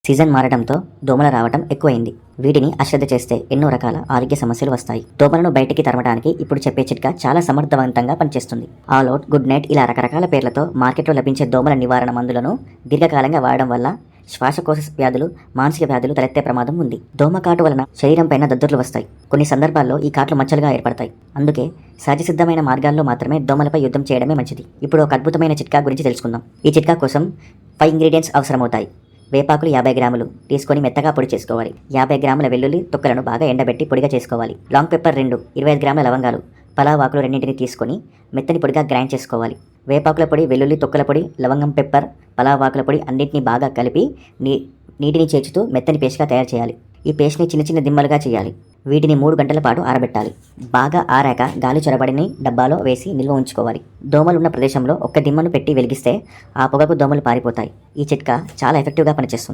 Season మారడంతో దోమలు రావటం ఎక్కువైంది. వీటిని అశ్రద్ధ చేస్తే ఎన్నో రకాల ఆరోగ్య సమస్యలు వస్తాయి. దోమలను బయటికి తరమడానికి ఇప్పుడు చెప్పే చిట్కా చాలా సమర్థవంతంగా పనిచేస్తుంది. ఆల్ అవుట్, గుడ్ నైట్ ఇలా రకరకాల పేర్లతో మార్కెట్లో లభించే దోమల నివారణ మందులను దీర్ఘకాలంగా వాడడం వల్ల శ్వాసకోశ వ్యాధులు, మానసిక వ్యాధులు తలెత్తే ప్రమాదం ఉంది. దోమ కాటు వలన శరీరం పైన దద్దుర్లు వస్తాయి. కొన్ని సందర్భాల్లో ఈ కాట్లు మచ్చలుగా ఏర్పడతాయి. అందుకే సహజసిద్ధమైన మార్గాల్లో మాత్రమే దోమలపై యుద్ధం చేయడమే మంచిది. ఇప్పుడు ఒక అద్భుతమైన చిట్కా గురించి తెలుసుకుందాం. ఈ చిట్కా కోసం 5 ఇంగ్రీడియంట్స్ అవసరమవుతాయి. వేపాకులు 50 గ్రాములు తీసుకొని మెత్తగా పొడి చేసుకోవాలి. 50 గ్రాముల వెల్లుల్లి తొక్కలను బాగా ఎండబెట్టి పొడిగా చేసుకోవాలి. లాంగ్ పెప్పర్ 2, 25 గ్రాముల లవంగాలు, పలావ్ ఆకులు రెండింటిని తీసుకొని మెత్తని పొడిగా గ్రైండ్ చేసుకోవాలి. వేపాకుల పొడి, వెల్లుల్లి తొక్కల పొడి, లవంగం, పెప్పర్, పలావ్ ఆకుల పొడి అన్నింటినీ బాగా కలిపి నీటిని చేర్చుతూ మెత్తని పేస్ట్గా తయారు చేయాలి. ఈ పేస్ట్ని చిన్న చిన్న దిమ్మలుగా చేయాలి. వీటిని 3 గంటల పాటు ఆరబెట్టాలి. బాగా ఆరాక గాలి చొరబడిని డబ్బాలో వేసి నిల్వ ఉంచుకోవాలి. దోమలున్న ప్రదేశంలో ఒక్క దిమ్మను పెట్టి వెలిగిస్తే ఆ పొగకు దోమలు పారిపోతాయి. ఈ చిట్కా చాలా ఎఫెక్టివ్గా పనిచేస్తుంది.